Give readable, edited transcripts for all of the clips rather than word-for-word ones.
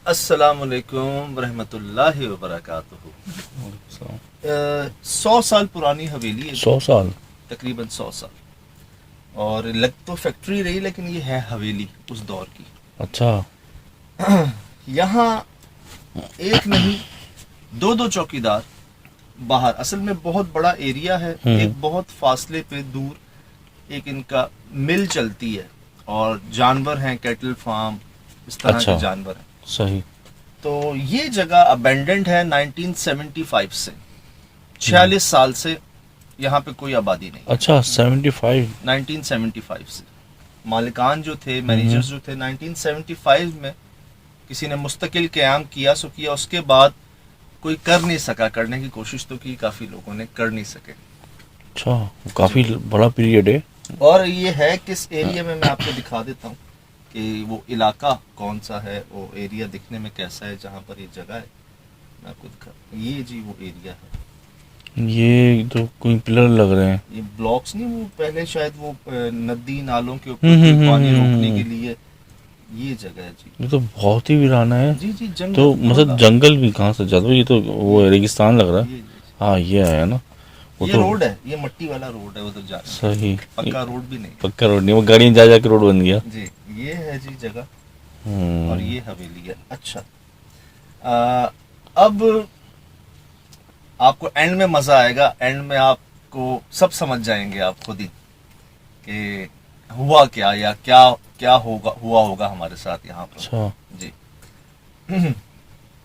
अस्सलामुअलैकुम रहमतुल्लाहि व बरकातुहू। 100 साल पुरानी हवेली है। 100 साल? तकरीबन 100 साल। और लग तो फैक्ट्री रही, लेकिन ये है हवेली उस दौर की। अच्छा। यहाँ एक नहीं दो चौकीदार बाहर। असल में बहुत बड़ा एरिया है। एक बहुत फासले पे दूर एक इनका मिल चलती है और जानवर हैं, कैटल फार्म, इस तरह अच्छा, के जानवर हैं। सही। तो ये जगह अबेंडेंट है 1975 से। 46 साल से यहाँ पे कोई आबादी नहीं। अच्छा, 75? 1975 से मालिकान जो थे, मैनेजर्स जो थे, 1975 में किसी ने मुस्तकिल क़याम किया सो किया। उसके बाद कोई कर नहीं सका। करने की कोशिश तो की काफ़ी लोगों ने, कर नहीं सके। अच्छा, काफ़ी बड़ा पीरियड है। और ये है किस एरिया में, मैं आपको दिखा देता हूँ कि वो इलाका कौन सा है, वो एरिया दिखने में कैसा है जहाँ पर ये जगह है। मैं आपको दिखा, ये जी वो एरिया है। ये तो कोई पिलर लग रहे हैं। ये ब्लॉक्स नहीं, वो पहले शायद वो नदी नालों के ऊपर पानी रोकने के लिए ये जगह है जी। ये तो बहुत ही वीराना है। जी जी, जंगल। तो मतलब जंगल भी कहाँ से ज्यादा, ये तो वो रेगिस्तान लग रहा है। हाँ, ये है ना। ये तो रोड है, ये मट्टी वाला रोड है उधर जा। सही। पक्का रोड भी नहीं। पक्का रोड नहीं, वो गाड़ियाँ जा जा के रोड बन गया जी। ये है जी जगह। और ये हवेली है। अच्छा, अब आपको एंड में मजा आएगा। एंड में आपको सब समझ जाएंगे आप खुद ही कि हुआ क्या, या क्या क्या हुआ होगा हमारे साथ यहाँ पर। अच्छा जी।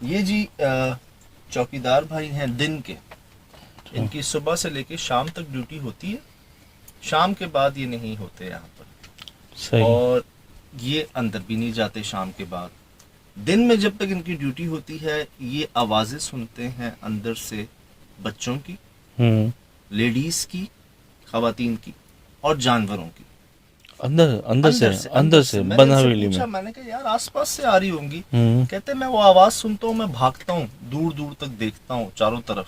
ये जी चौकीदार भाई हैं दिन के। इनकी सुबह से लेके शाम तक ड्यूटी होती है। शाम के बाद ये नहीं होते यहाँ पर। सही। और ये अंदर भी नहीं जाते शाम के बाद। दिन में जब तक इनकी ड्यूटी होती है, ये आवाजें सुनते हैं अंदर से, बच्चों की, लेडीज की, खवातीन की और जानवरों की। अंदर से बंद हवेली में। मैंने कहा यार आसपास से आ रही होंगी। कहते मैं वो आवाज सुनता हूँ, मैं भागता हूँ, दूर दूर तक देखता हूँ चारों तरफ,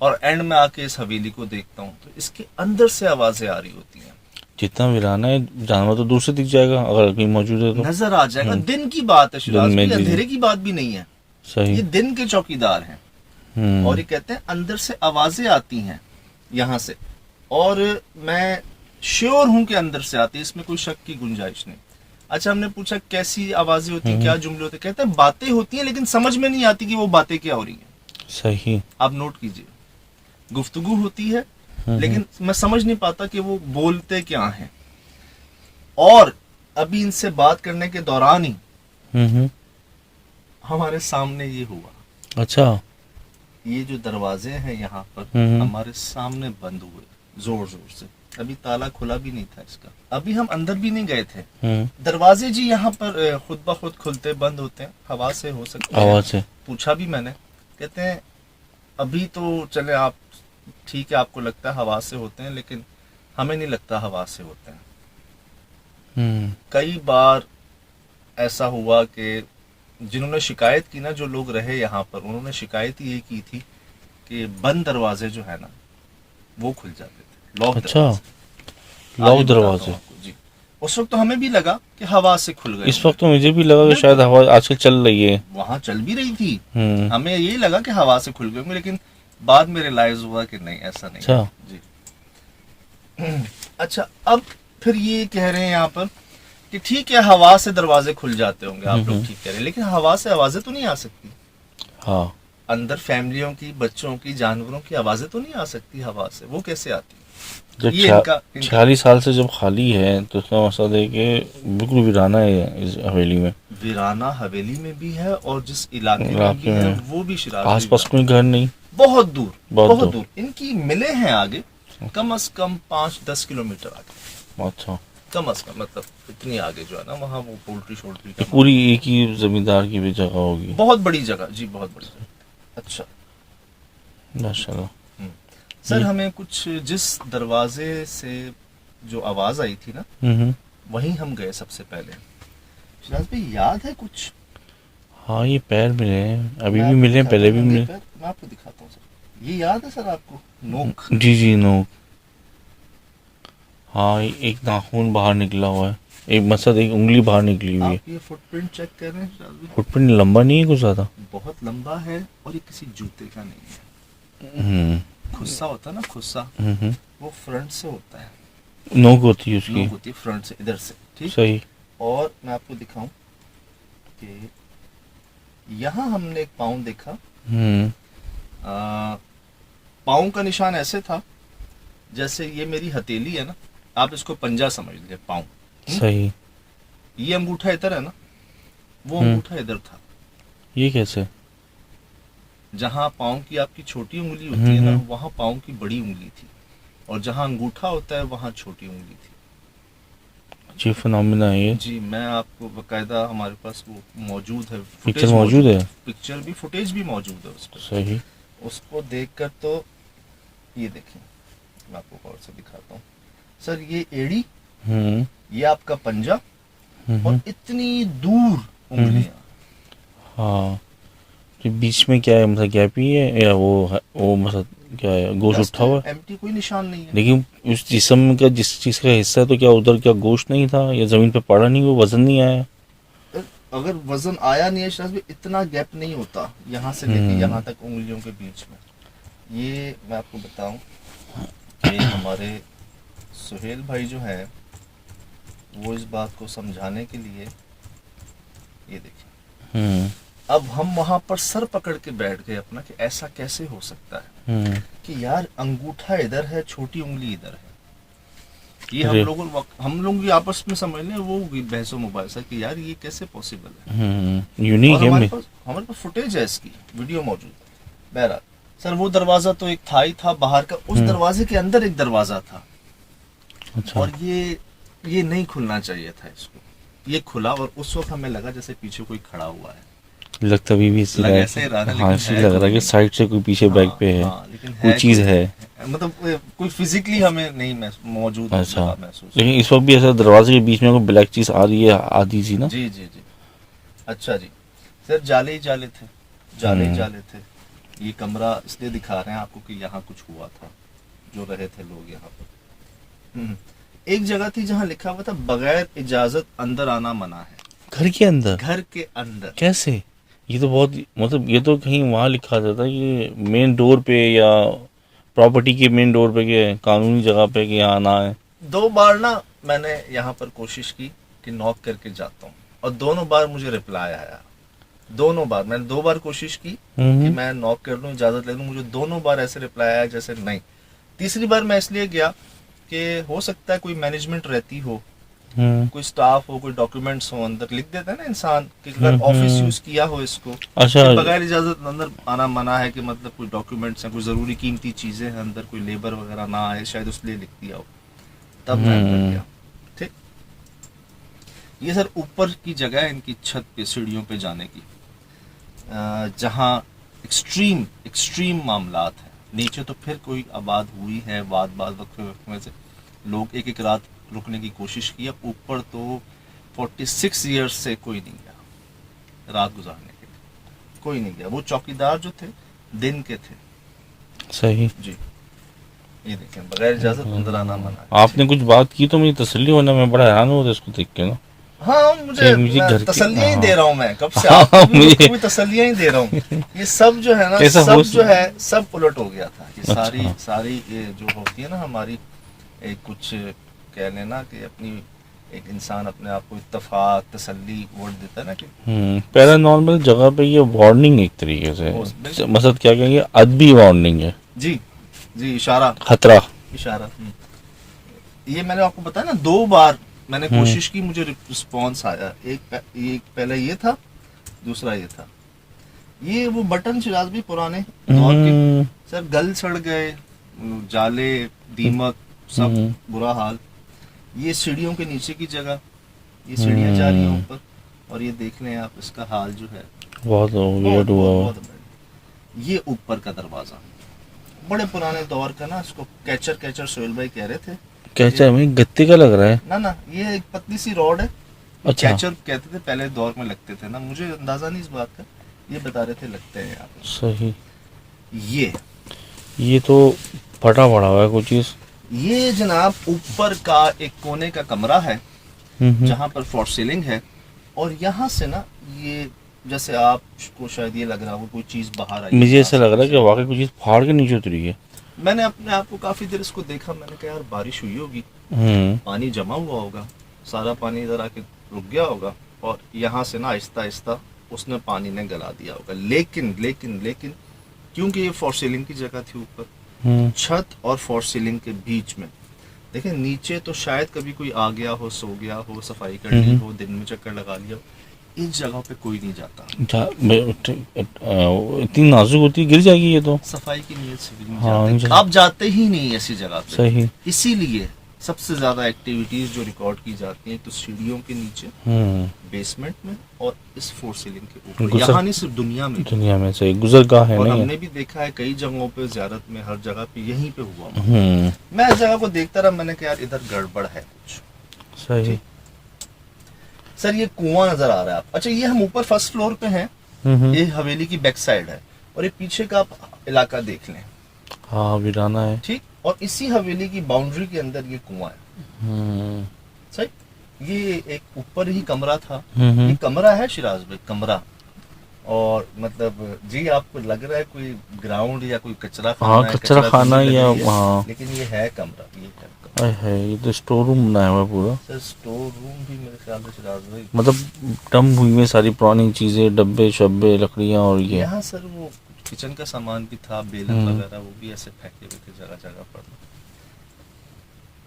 और एंड में आके इस हवेली को देखता हूँ तो इसके अंदर से आवाजें आ रही होती हैं। जितना वीराना है, जानवर तो दूर से दिख जाएगा, अगर कहीं मौजूद है तो नजर आ जाएगा। दिन की बात है शिराज की, अंधेरे की बात भी नहीं है। सही। ये दिन के चौकीदार हैं। और ये कहते हैं अंदर से आवाजें आती हैं यहाँ से, और मैं श्योर हूं कि अंदर से आती है, इसमें कोई शक की गुंजाइश नहीं। अच्छा, हमने पूछा कैसी आवाजें होती हैं, क्या जुमले होते हैं। कहते हैं बातें होती हैं, लेकिन समझ में नहीं आती कि वो बातें क्या हो रही हैं। सही। आप नोट कीजिए, गुफ्तगू होती है लेकिन मैं समझ नहीं पाता कि वो बोलते क्या हैं। और अभी इनसे बात करने के दौरान ही हमारे सामने ये हुआ। अच्छा। ये जो दरवाजे हैं यहाँ पर हमारे सामने बंद हुए जोर जोर से। अभी ताला खुला भी नहीं था इसका। अभी हम अंदर भी नहीं गए थे। दरवाजे जी यहाँ पर खुद ब खुद खुलते बंद होते हैं, हवा से हो सकते हैं। आवाज से पूछा भी मैंने, कहते हैं अभी तो चले आप, ठीक है आपको लगता है हवा से होते हैं, लेकिन हमें नहीं लगता हवा से होते हैं। कई बार ऐसा हुआ कि जिन्होंने शिकायत की ना, जो लोग रहे यहाँ पर, उन्होंने शिकायत ये की थी कि बंद दरवाजे जो है ना वो खुल जाते थे, लॉक। अच्छा, लॉक दरवाजे जी। उस वक्त तो हमें भी लगा कि हवा से खुल गए। इस वक्त तो मुझे भी लगा कि शायद हवा आजकल चल रही है, वहाँ चल भी रही थी। हमें यही लगा कि हवा से खुल गए, लेकिन बाद में रियलाइज हुआ कि नहीं, ऐसा नहीं। अच्छा जी। अच्छा, अब फिर ये कह रहे हैं यहाँ पर कि ठीक है हवा से दरवाजे खुल जाते होंगे, आप लोग ठीक कह रहे हैं, लेकिन हवा से आवाजें तो नहीं आ सकती। हाँ, अंदर फैमिलियों की, बच्चों की, जानवरों की आवाजें तो नहीं आ सकती हवा से, वो कैसे आती? जब 46 साल से जब खाली है तो उसका मकसद है कि बिल्कुल वीराना है इस हवेली में। वीराना हवेली में भी है, और जिस इलाके में भी है वो भी शिराज। आसपास कोई घर नहीं, बहुत दूर, बहुत दूर। इनकी मिले हैं आगे, कम से कम 5-10 किलोमीटर आगे। अच्छा, कम से कम, मतलब इतनी आगे जो है ना, वहाँ वो पोल्ट्री शोल्ट्री पूरी एक ही जमींदार की भी जगह होगी। बहुत बड़ी जगह जी, बहुत बड़ी जगह। अच्छा, माशाल्लाह। सर हमें कुछ, जिस दरवाजे से जो आवाज आई थी ना, वहीं हम गए सबसे पहले। शिराज भाई याद है कुछ? हाँ, ये पैर मिले हैं, अभी भी मिले, पहले भी मिले। मैं आपको दिखाता हूँ सर, ये याद है सर आपको? नोक। जी जी, नोक। हाँ, एक नाखून बाहर निकला हुआ है। एक मकसद एक उंगली बाहर निकली हुई है। आप ये फुटप्रिंट चेक कर रहे हैं शायद, फुटप्रिंट लंबा नहीं है कुछ ज़्यादा? बहुत लंबा है और ये किसी जूते का नहीं है। खुस्सा होता है ना, खुस्सा, वो फ्रंट से होता है, नोक होती है उसकी, नोक होती है फ्रंट से, इधर से, ठीक। सही। और मैं आपको दिखाऊं कि यहाँ हमने एक पाँव देखा, पाँव का निशान ऐसे था जैसे ये मेरी हथेली है ना, आप इसको पंजा समझ लीजिए, पाँव, सही। ये अंगूठा इधर है ना, वो अंगूठा इधर था। ये कैसे? जहाँ पाँव की आपकी छोटी उंगली होती है ना, वहाँ पाँव की बड़ी उंगली थी, और जहाँ अंगूठा होता है वहाँ छोटी उंगली थी। जी फिनोमिना है ये। जी, मैं आपको बकायदा, हमारे पास वो मौजूद है, पिक्चर मौजूद है, पिक्चर भी, फुटेज भी मौजूद है उस पर। सही। उसको देखकर तो ये देखें, मैं आपको और से दिखाता हूँ सर, ये एड़ी, ये आपका पंजा, और इतनी दूर उंगलियां। हाँ, तो बीच में क्या है, मतलब गैप ही है या वो मतलब क्या है, गोश्त उठा हुआ है? एम्प्टी, कोई निशान नहीं है। लेकिन उस जिस्म का जिस चीज का हिस्सा है, तो क्या उधर क्या गोश्त नहीं था या जमीन पे पड़ा नहीं, वो वजन नहीं आया? अगर वजन आया नहीं है शायद भी इतना गैप नहीं होता यहाँ से लेके यहाँ तक उंगलियों के बीच में। ये मैं आपको बताऊं कि हमारे सुहेल भाई जो है, वो इस बात को समझाने के लिए, ये देखिए, अब हम वहां पर सर पकड़ के बैठ गए अपना कि ऐसा कैसे हो सकता है कि यार अंगूठा इधर है, छोटी उंगली इधर है। ये हम लोग भी आपस में समझ लें, वो बहसो मुबाहिसा कि यार ये कैसे पॉसिबल है। यूनिक है। हमारे पास फुटेज है इसकी, वीडियो मौजूद है। बहरहाल सर, वो दरवाजा तो एक था ही था बाहर का, उस दरवाजे के अंदर एक दरवाजा था। अच्छा। और ये नहीं खुलना चाहिए था इसको, ये खुला, और उस वक्त हमें लगा जैसे पीछे कोई खड़ा हुआ है। लगता भी ऐसे लग रहा है कि साइड से कोई पीछे बैक पे है, कोई चीज है, मतलब कोई फिजिकली हमें नहीं मौजूद। अच्छा, लेकिन इस वक्त भी ऐसा दरवाजे के बीच में कोई ब्लैक चीज आ रही है, आधी सी ना। जी जी जी। अच्छा जी सर, जाले ही जाले थे, जाले ही जाले थे। ये कमरा इसलिए दिखा रहे हैं आपको कि यहाँ कुछ हुआ था, जो रहे थे लोग यहाँ पर। एक जगह थी जहाँ लिखा हुआ था बगैर इजाजत अंदर आना मना है। घर के अंदर? घर के अंदर कैसे? ये तो बहुत, मतलब ये तो कहीं वहाँ लिखा जाता है कि मेन डोर पे या प्रॉपर्टी के मेन डोर पे, के कानूनी जगह पे कि यहाँ ना है। 2 बार ना मैंने यहाँ पर कोशिश की कि नॉक करके जाता हूँ, और दोनों बार मुझे रिप्लाई आया। दोनों बार मैंने 2 बार कोशिश की कि मैं नॉक कर लूँ, इजाजत ले लूँ, मुझे दोनों बार ऐसे रिप्लाई आया जैसे नहीं। तीसरी बार मैं इसलिए गया कि हो सकता है कोई मैनेजमेंट रहती हो, कोई स्टाफ हो, कोई डॉक्यूमेंट्स हो, अंदर लिख देता है ना इंसान कि अगर ऑफिस यूज किया हो इसको, अच्छा, बगैर इजाजत अंदर आना मना है, कि मतलब कोई डॉक्यूमेंट्स हैं, कोई जरूरी कीमती चीजें हैं अंदर, कोई लेबर वगैरह ना आए, शायद उसलिए लिख दिया हो। तब मैं अंदर गया। ठीक, ये सर ऊपर की जगह है इनकी छत पे, सीढ़ियों पे जाने की, जहाँ एक्सट्रीम मामलात है। नीचे तो फिर कोई आबाद हुई है, बाद वक्त में से लोग एक रात रुकने की कोशिश की। अब ऊपर तो 46 ईयर्स से कोई नहीं गया रात गुजारने के लिए, कोई नहीं गया। वो चौकीदार जो थे दिन के थे। सही जी, ये देखें, बगैर इजाजत अंदर आना मना। आपने कुछ बात की तो मुझे तसल्ली होना, मैं बड़ा हैरान हुआ था इसको देख के ना। हाँ, मुझे तसल्लियां ही दे रहा हूँ मैं कब से, आपको भी तसल्लियां ही दे रहा हूँ। ये सब जो है ना, सब जो है सब उलट हो गया था। ये सारी ये जो होती है ना हमारी, एक कुछ कह लेना कि अपनी एक इंसान अपने आप को इत्तेफाक, तसल्ली वर्ड देता है ना कि पैरानॉर्मल जगह पे ये वार्निंग एक तरीके से, मतलब क्या कहेंगे, अदबी वार्निंग है। जी जी, इशारा, खतरा, इशारा। ये मैंने आपको बताया ना, 2 बार मैंने कोशिश की, मुझे रिस्पॉन्स आया। एक पहले ये था, दूसरा ये था। ये वो बटन चिराग भी पुराने दौर के सर, गल सड़ गए, जाले, दीमक, सब बुरा हाल। ये सीढ़ियों के नीचे की जगह, ये सीढ़ियां जा रही हैं ऊपर, और ये देख लें आप इसका हाल जो है, बहुत। ये ऊपर का दरवाजा बड़े पुराने दौर का ना, इसको कैचर सोहेल भाई कह रहे थे। कैचर में गत्ते का लग रहा है ना, ये एक पतली सी रॉड है। अच्छा, कैचर कहते थे पहले दौर में, लगते थे ना, मुझे अंदाजा नहीं इस बात का, ये बता रहे थे लगते हैं यहाँ पे। सही। ये तो फटा पड़ा हुआ है कुछ चीज। ये जनाब ऊपर का एक कोने का कमरा है, जहाँ पर फॉर सीलिंग है, और यहाँ से ना ये जैसे आपको शायद ये लग रहा हो कोई चीज बाहर आई। मुझे ऐसा लग रहा है कि वाकई कुछ चीज पहाड़ के नीचे उतरी है। मैंने अपने आप को काफी देर इसको देखा, मैंने कहा यार बारिश हुई होगी, पानी जमा हुआ होगा, सारा पानी इधर आके रुक गया होगा, और यहाँ से ना आहिस्ता आहिस्ता उसने पानी ने गला दिया होगा। लेकिन लेकिन लेकिन क्योंकि ये फॉर सीलिंग की जगह थी ऊपर, छत और फॉर सीलिंग के बीच में देखें नीचे तो शायद कभी कोई आ गया हो, सो गया हो, सफाई कर ली हो, दिन में चक्कर लगा लिया हो, इस जगह पे कोई नहीं जाता। इतनी नाजुक होती है, गिर जाएगी ये तो। सफाई की नीयत से भी नहीं हाँ, जाते, आप जाते ही नहीं ऐसी जगह पे। सही। इसीलिए सबसे ज्यादा एक्टिविटीज जो रिकॉर्ड की जाती हैं तो सीढ़ियों के नीचे, बेसमेंट में, और इस फोर सीलिंग के ऊपर। यहाँ नहीं, सिर्फ दुनिया में सही गुजरगाह है। और नहीं हमने भी देखा है कई जगहों पे, ज़ियारत में, हर जगह पे यहीं पे हुआ। मैं इस जगह को देखता रहा, मैंने कहा यार इधर गड़बड़ है कुछ। सही। सर ये कुआं नजर आ रहा है आप, अच्छा ये हम ऊपर फर्स्ट फ्लोर पे हैं, ये हवेली की बैक साइड है, और ये पीछे का आप इलाका देख लें। हाँ वीराना है, ठीक, और इसी हवेली की बाउंड्री के अंदर ये कुआं है। सही, ये एक ऊपर ही कमरा था, ये कमरा है शिराज भाई, कमरा। और मतलब जी आपको लग रहा है कोई ग्राउंड या कोई कचरा खाना, हाँ कचरा खाना या वहाँ, लेकिन ये है कमरा, ये है कमरा। है ये तो स्टोर रूम बनाया हुआ पूरा। सर स्टोर रूम भी मेरे ख्याल से शिराज भाई, मतलब डंप हुई में सारी पुरानी चीजें, डब्बे शब्बे, लकड़ियाँ, और ये यहाँ सर वो किचन का सामान भी था, बेलन वगैरह, वो भी ऐसे फेंके हुए थे जगह जगह पर।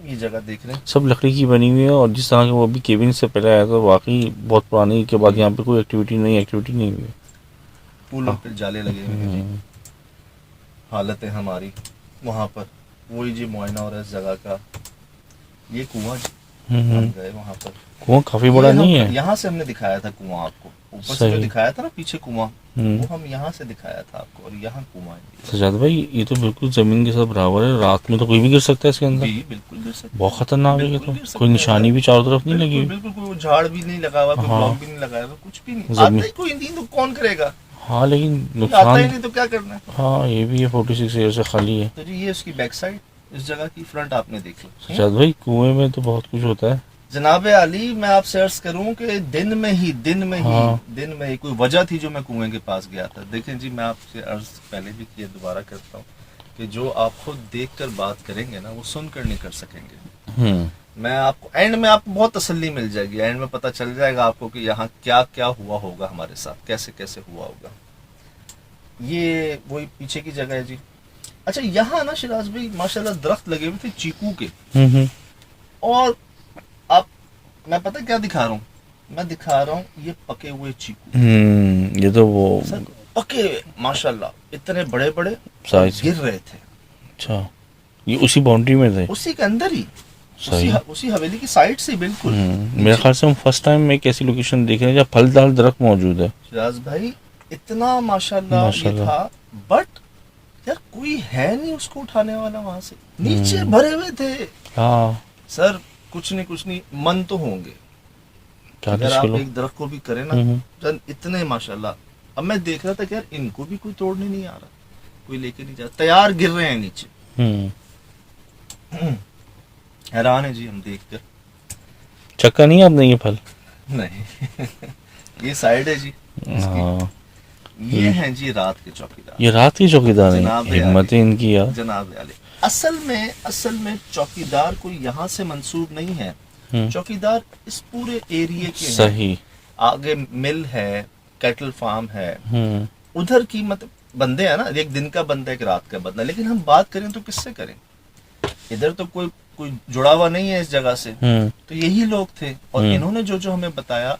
ये जगह देख रहे हैं, सब लकड़ी की बनी हुई है, और जिस तरह के वो अभी केबिन से पहले आया था वाकई बहुत पुरानी के बाद यहाँ पे कोई एक्टिविटी नहीं हुई। पुलों पे जाले लगे हुए हैं। हालत है हमारी वहाँ पर, वही जी मुआयना हो रहा है इस जगह का। ये कुआं हम गए वहाँ पर, कुआं काफी बड़ा नहीं है। यहाँ से हमने दिखाया था कुआं आपको, ऊपर से जो दिखाया था ना पीछे कुआं, वो हम यहाँ से दिखाया था आपको, और यहाँ कुआं है। सजाद भाई ये तो बिल्कुल जमीन के साथ बराबर है, रात में तो कोई भी गिर सकता है इसके अंदर। बिल्कुल गिर सकता है, बहुत खतरनाक है। तो कोई निशानी भी चारों तरफ नहीं लगी, बिल्कुल कोई झाड़ भी नहीं लगा हुआ, कोई ब्लॉक भी नहीं लगाया हुआ, कुछ भी नहीं। आता ही कोई नहीं तो कौन करेगा। हाँ लेकिन आता नुकसान ही नहीं तो क्या करना है। हाँ ये भी है, 46 ईयर से खाली है। तो जी ये उसकी बैक साइड, इस जगह की फ्रंट आपने देख लो। सजाद भाई कुएं में तो बहुत कुछ होता है जनाब अली, मैं आपसे अर्ज करूं कि दिन में ही कोई वजह थी जो मैं कुएं के पास गया था। देखें जी, मैं आपसे अर्ज पहले भी किया, दोबारा करता हूं कि जो आप खुद देखकर बात करेंगे ना, वो सुनकर नहीं कर सकेंगे। मैं आपको एंड में आपको बहुत तसल्ली मिल जाएगी, एंड में पता चल जाएगा आपको कि यहाँ क्या क्या हुआ होगा हमारे साथ, कैसे कैसे हुआ होगा। ये वही पीछे की जगह है जी। अच्छा यहाँ ना शिराज भाई माशाल्लाह दरख्त लगे हुए थे चीकू के, और अब मैं पता क्या दिखा रहा हूँ, मैं दिखा रहा हूँ ये पके हुए चीकू। ये तो वो पके माशाल्लाह इतने बड़े बड़े गिर रहे थे। अच्छा ये उसी बाउंड्री में थे, उसी के अंदर ही, उसी हवेली की साइड से बिल्कुल। मेरे ख्याल से हम फर्स्ट टाइम एक ऐसी लोकेशन देख रहे हैं जहाँ फलदार दरख्त मौजूद है। शिराज भाई इतना माशाल्लाह ये था, बट यार कोई है नहीं उसको उठाने वाला, वहां से नीचे भरे हुए थे। हाँ सर कुछ नहीं मन तो होंगे, अगर आप एक दरख्त को भी करें ना, इतने माशाल्लाह। अब मैं देख रहा था कि यार इनको भी कोई तोड़ने नहीं आ रहा, कोई लेके नहीं जा, तैयार गिर रहे हैं नीचे। हैरान है जी हम देखकर। चक्का नहीं आपने ये फल? नहीं ये साइड है जी। हाँ ये हैं जी रात के चौकीदार। ये रात के चौकीदार हैं, हिम्मत है इनकी यार। जनाब आले, असल में चौकीदार कोई यहाँ से मंसूब नहीं है, चौकीदार इस पूरे एरिया के सही हैं। आगे मिल है, कैटल फार्म है, उधर की मतलब बंदे हैं ना, एक दिन का बंदा एक रात का बंदा। लेकिन हम बात करें तो किससे करें, इधर तो कोई जुड़ा हुआ नहीं है इस जगह से, तो यही लोग थे। और इन्होंने जो हमें बताया,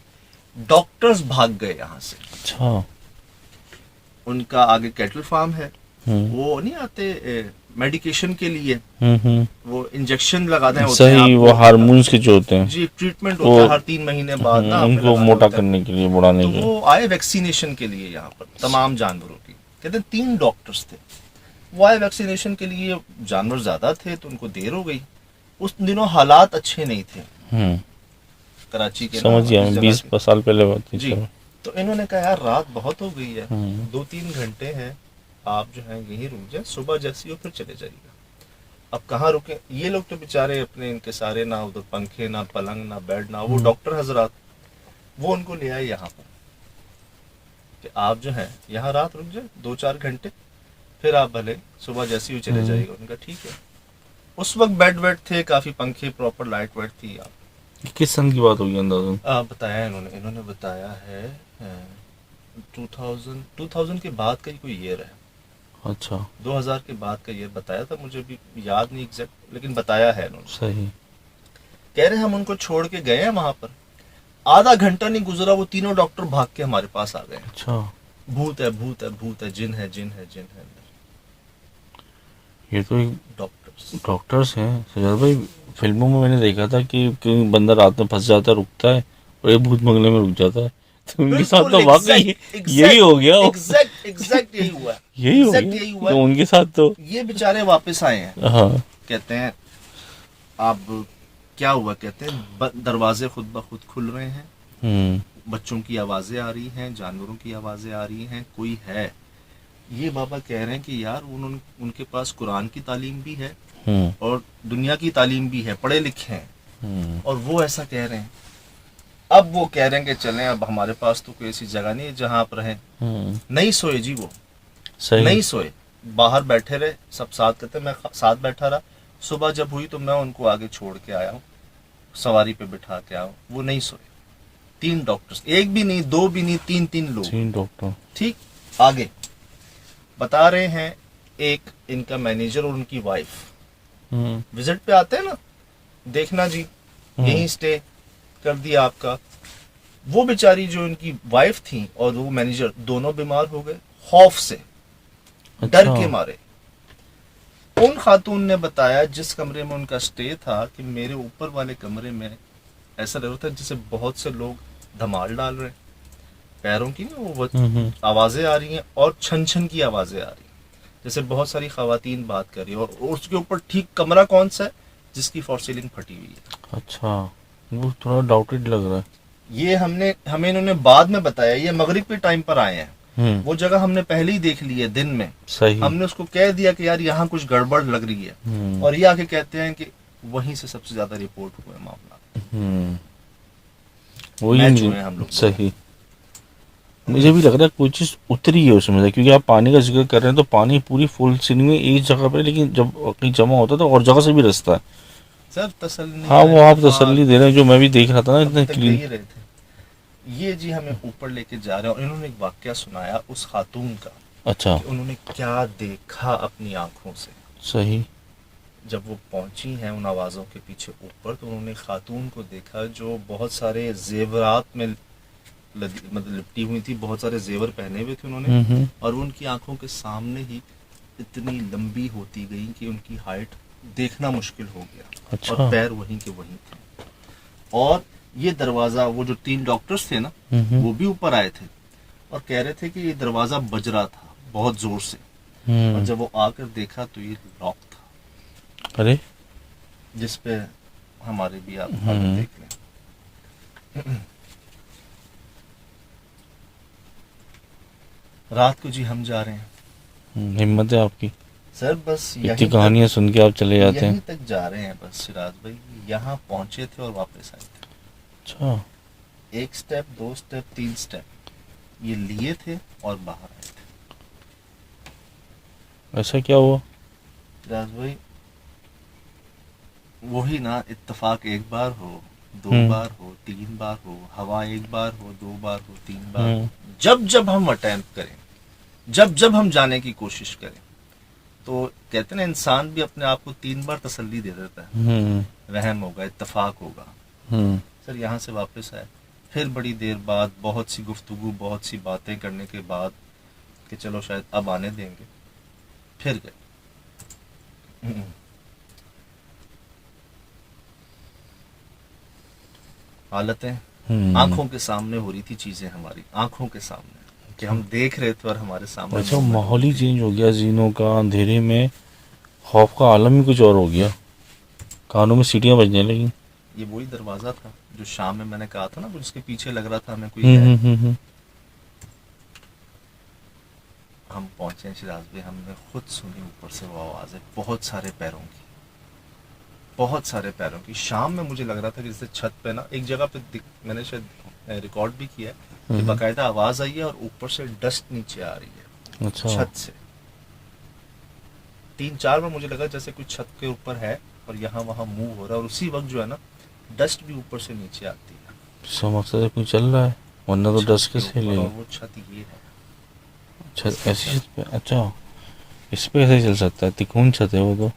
डॉक्टर्स भाग गए यहाँ से। अच्छा, उनका आगे कैटल फार्म है, वो नहीं आते मेडिकेशन के लिए, वो इंजेक्शन लगाते हैं, सही, वो हार्मोन्स के जो होते हैं जी, ट्रीटमेंट होता है हर 3 महीने बाद ना, उनको मोटा करने के लिए, बढ़ाने के लिए। वो आए वैक्सीनेशन के लिए यहाँ पर तमाम जानवरों की। कहते 3 डॉक्टर्स थे, वो आए वैक्सीनेशन के लिए। जानवर ज्यादा थे तो उनको देर हो गई। उस दिनों हालात अच्छे नहीं थे कराची के, समझ गया, 20 साल पहले बात थी जी। तो इन्होंने कहा यार रात बहुत हो गई है, 2-3 घंटे हैं, आप जो है यहीं रुक जाए, सुबह जैसी हो फिर चले जाइएगा। अब कहाँ रुके, ये लोग तो बेचारे अपने, इनके सारे ना उधर पंखे ना पलंग ना बेड ना, वो डॉक्टर हजरात वो उनको ले आए यहाँ पर कि आप जो है यहाँ रात रुक जाए 2-4 घंटे, फिर आप भले सुबह जैसे ही चले जाइएगा। उनका ठीक है। उस वक्त बेड वेड थे, काफी पंखे, प्रॉपर लाइट वाइट थी। आप किस सन की बात होगी अंदाजन? बताया इन्होंने बताया है 2000 के बाद का ही कोई ईयर है। अच्छा 2000 के बाद का ईयर बताया था, मुझे भी याद नहीं एग्जैक्ट, लेकिन बताया है इन्होंने। सही। कह रहे हम उनको छोड़ के गए हैं वहां पर, आधा घंटा नहीं गुजरा वो तीनों डॉक्टर भाग के हमारे पास आ गए। अच्छा भूत है भूत है भूत है, जिन है जिन है जिन है। ये तो एक डॉक्टर्स डॉक्टर्स हैं सजाद भाई। फिल्मों में मैंने देखा था कि कोई बंदा रात में फंस जाता है, रुकता है और ये भूत बंगले में रुक जाता है, तो उनके साथ तो वाकई यही हो गया। एग्जैक्ट यही हुआ है। यही हो Exact गया यही हुआ है। तो उनके साथ तो ये बेचारे वापस आए हैं। हाँ कहते हैं अब क्या हुआ, कहते हैं दरवाजे खुद ब खुद खुल रहे हैं, बच्चों की आवाजें आ रही हैं, जानवरों की आवाजें आ रही हैं, कोई है। ये बाबा कह रहे हैं कि यार उनके पास कुरान की तालीम भी है और दुनिया की तालीम भी है, पढ़े लिखे हैं, और वो ऐसा कह रहे हैं। अब वो कह रहे हैं कि चलें, अब हमारे पास तो कोई ऐसी जगह नहीं है जहां आप रहें। नहीं सोए जी वो, सही। नहीं सोए, बाहर बैठे रहे सब साथ। कहते मैं साथ बैठा रहा, सुबह जब हुई तो मैं उनको आगे छोड़ के आया हूँ, सवारी पे बिठा के आया हूँ। वो नहीं सोए। 3 डॉक्टर्स, एक भी नहीं, 2 भी नहीं, 3 लोग, 3 डॉक्टर। ठीक। आगे बता रहे हैं, एक इनका मैनेजर और उनकी वाइफ विजिट पे आते हैं ना, देखना जी यहीं स्टे कर दिया आपका। वो बेचारी जो इनकी वाइफ थी और वो मैनेजर दोनों बीमार हो गए खौफ से, डर के मारे। उन खातून ने बताया जिस कमरे में उनका स्टे था कि मेरे ऊपर वाले कमरे में ऐसा लग रहा था जैसे बहुत से लोग धमाल डाल रहे हैं, पैरों की ना वो आवाजें आ रही हैं और छन छन की आवाजें आ रही हैं, जैसे बहुत सारी खवातीन बात कर रही है। और उसके ऊपर ठीक कमरा कौन सा है जिसकी फॉर सीलिंग फटी हुई है। अच्छा, वो थोड़ा डाउटेड लग रहा है। ये हमें इन्होंने बाद में बताया, ये मगरिब के टाइम पर आए हैं। वो जगह हमने पहले ही देख ली है दिन में। सही। हमने उसको कह दिया कि यार यहाँ कुछ गड़बड़ लग रही है, और ये आके कहते हैं कि वहीं से सबसे ज्यादा रिपोर्ट हुआ है मामला। मैच हुए हम लोग। सही। मुझे भी लग रहा है कोई चीज उतरी है उसमें से, क्योंकि आप पानी का जिक्र कर रहे हैं तो पानी पूरी फुल सीलिंग में एक जगह पे, लेकिन जब कहीं जमा होता है तो और जगह से भी रसता है। सर तसल्ली, हाँ वो आप तसल्ली दे रहे हैं, जो मैं भी देख रहा था ना इतने क्लीन। रहे थे ये जी, हमें ऊपर लेके जा रहे हैं और इन्होंने एक वाकया सुनाया उस खातून का। अच्छा। उन्होंने क्या देखा अपनी आंखों से। सही। जब वो पहुंची हैं उन आवाजों के पीछे ऊपर, तो उन्होंने खातून को देखा जो बहुत सारे जेवरात में मतलब लिपटी हुई थी, बहुत सारे जेवर पहने हुए थे उन्होंने, और उनकी आंखों के सामने ही इतनी लंबी होती गई कि उनकी हाइट देखना मुश्किल हो गया। अच्छा। और पैर वहीं के वहीं थे। और ये दरवाजा, वो जो 3 डॉक्टर्स थे ना, वो भी ऊपर आए थे और कह रहे थे कि ये दरवाजा बज रहा था बहुत जोर से, और जब वो आकर देखा तो ये लॉक था। अरे, जिसपे हमारे भी आप देख लें। रात को जी हम जा रहे हैं। हिम्मत है आपकी सर, बस इतनी कहानियां सुन के आप चले जाते हैं। यहीं तक जा रहे हैं बस सिराज भाई, यहाँ पहुंचे थे और वापस आए थे। अच्छा। 1 स्टेप 2 स्टेप 3 स्टेप ये लिए थे और बाहर आए थे। ऐसा क्या हुआ सिराज भाई? वही ना, इत्तेफाक एक बार हो, 2 बार हो, 3 बार हो, हवा 1 बार हो, 2 बार हो, 3 बार हो। जब जब हम अटेम्प्ट करें, जब जब हम जाने की कोशिश करें, तो कहते हैं ना इंसान भी अपने आप को 3 बार तसल्ली दे देता है, रहम होगा, इत्तेफाक होगा। सर यहाँ से वापस आए, फिर बड़ी देर बाद बहुत सी गुफ्तगू, बहुत सी बातें करने के बाद कि चलो शायद अब आने देंगे, फिर गए। हालतें आंखों के सामने हो रही थी, चीजें हमारी आंखों के सामने कि हम देख रहे थे और हमारे सामने। अच्छा, माहौल ही चेंज हो गया जीनों का, अंधेरे में खौफ का आलम ही कुछ और हो गया, कानों में सीटियां बजने लगी। ये वही दरवाजा था जो शाम में मैंने कहा था ना, कुछ उसके पीछे लग रहा था हमें कोई है। हम पहुंचे सिराज भाई, हमने खुद सुनी ऊपर से वो आवाजें बहुत सारे पैरों की। बहुत सारे पैरों की। शाम में मुझे लग रहा था कि जैसे छत पे ना एक जगह पे मैंने शायद रिकॉर्ड भी किया है कि बाकायदा आवाज आई है और ऊपर से डस्ट नीचे आ रही है अच्छा छत से। 3-4 बार मुझे लगा जैसे कुछ छत के ऊपर है और यहाँ वहाँ मूव हो रहा है, और उसी वक्त जो है ना डस्ट भी ऊपर से नीचे आती है समझता है कोई चल रहा है, वरना तो छत डस्ट के कैसे ऊपर, ले। और वो छत ये है। छत ऐसी छत पे, अच्छा इस पे कैसे चल सकता है, तिकोन छत है वो तो।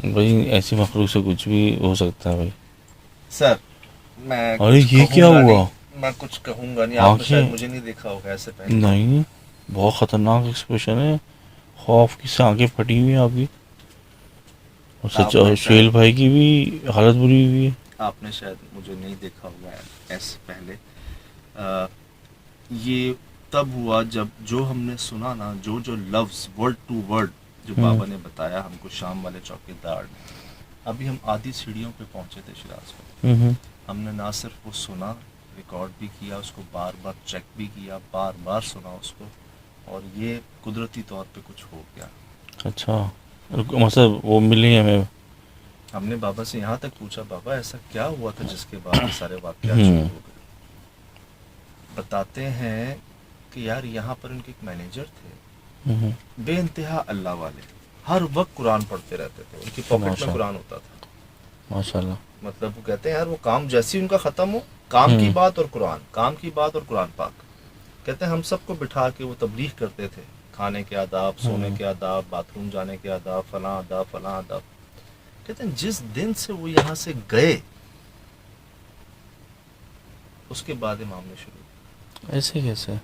भाई ऐसी मखलूक से कुछ भी हो सकता है भाई। सर मैं अरे कुछ ये क्या कहूंगा हुआ? नहीं, मैं कुछ कहूंगा नहीं। आपने शायद आंखें, मुझे नहीं देखा होगा ऐसे पहले। नहीं बहुत खतरनाक एक्सप्रेशन है, खौफ की से आंखें फटी हुई हैं आपकी, और सच, आपने और शायद सुहेल भाई की भी हालत बुरी हुई है। आपने शायद मुझे नहीं देखा होगा ऐसे पहले। आ, ये तब हुआ जब जो हमने सुना ना, जो जो लफ्ज वर्ड टू वर्ड जो बाबा ने बताया हमको शाम वाले चौकीदार ने। अभी हम आधी सीढ़ियों पे पहुंचे थे शिराज में। हमने ना सिर्फ वो सुना, रिकॉर्ड भी किया, उसको बार बार चेक भी किया, बार बार सुना उसको, और ये कुदरती तौर पे कुछ हो गया। अच्छा मतलब वो मिली हमें। हमने बाबा से यहाँ तक पूछा, बाबा ऐसा क्या हुआ था जिसके बाद ये सारे वाकयात हम्म। शुरू हो गए। बताते हैं कि यार यहाँ पर उनके एक मैनेजर थे, बेइंतहा अल्लाह वाले, हर वक्त कुरान पढ़ते रहते थे, उनकी पॉकेट में माशा कुरान होता था। माशाल्लाह। मतलब वो कहते हैं यार वो काम जैसे ही उनका खत्म हो, काम की बात और कुरान, काम की बात और कुरान पाक। कहते हैं हम सबको बिठा के वो तबलीग करते थे, खाने के आदाब, सोने के आदाब, बाथरूम जाने के आदाब, फलां आदाब फलां आदाब। कहते हैं जिस दिन से वो यहाँ से गए उसके बाद ये मामले शुरू। ऐसे कैसे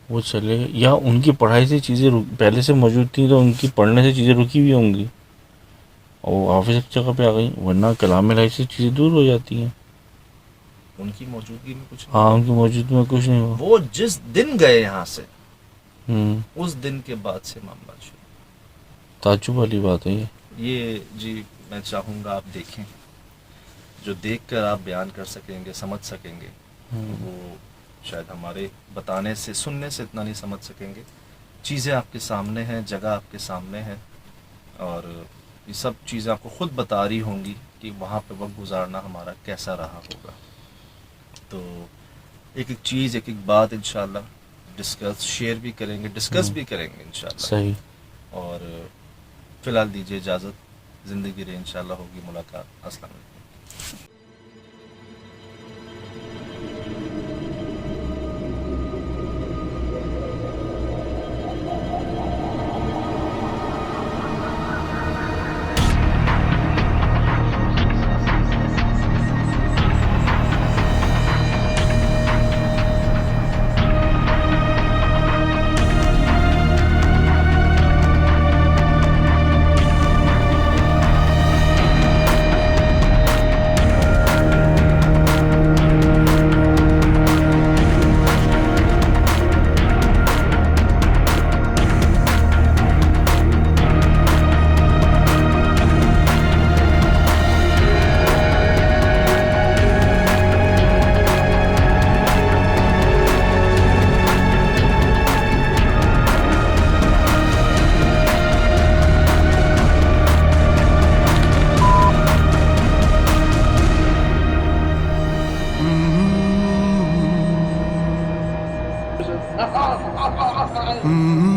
वो चले, या उनकी पढ़ाई से चीज़ें पहले से मौजूद थी तो उनकी पढ़ने से चीज़ें रुकी हुई होंगी और वो हाफिज एक जगह पे आ गई, वरना कलाम इलाही से चीज़ें दूर हो जाती हैं। उनकी मौजूदगी में कुछ नहीं। हाँ उनकी मौजूदगी में कुछ नहीं हुआ। वो जिस दिन गए यहाँ से हम्म। उस दिन के बाद से मामला शुरू। ताज्जुब वाली बात है ये जी मैं चाहूँगा आप देखें, जो देख कर आप बयान कर सकेंगे, समझ सकेंगे, वो शायद हमारे बताने से, सुनने से इतना नहीं समझ सकेंगे। चीज़ें आपके सामने हैं, जगह आपके सामने है, और ये सब चीज़ें आपको खुद बता रही होंगी कि वहाँ पे वक्त गुजारना हमारा कैसा रहा होगा। तो एक एक चीज़, एक एक बात इंशाल्लाह डिस्कस, शेयर भी करेंगे, डिस्कस भी करेंगे इंशाल्लाह। सही। और फिलहाल दीजिए इजाज़त, ज़िंदगी रहे इंशाल्लाह होगी मुलाकात। अस्सलाम वालेकुम। Mm-hmm.